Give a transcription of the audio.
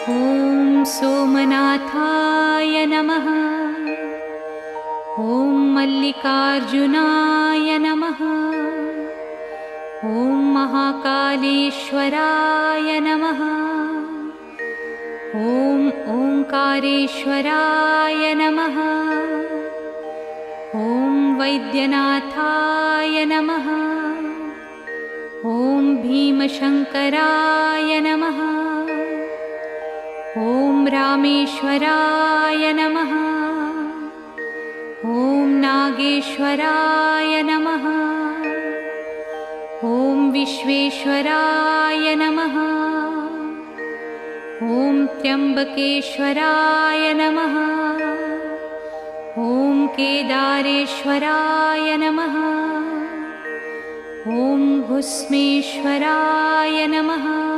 ॐ सोमनाथाय नमः। ॐ मल्लिकार्जुनाय नमः। ॐ महाकालेश्वराय नमः। ॐ ओंकारेश्वराय नमः। ॐ वैद्यनाथाय नमः। ॐ भीमशङ्कराय नमः। ॐ रामेश्वराय नमः। ॐ नागेश्वराय नमः। ॐ विश्वेश्वराय नमः। ॐ त्र्यम्बकेश्वराय नमः। ॐ केदारेश्वराय नमः। ॐ भुस्मेश्वराय नमः।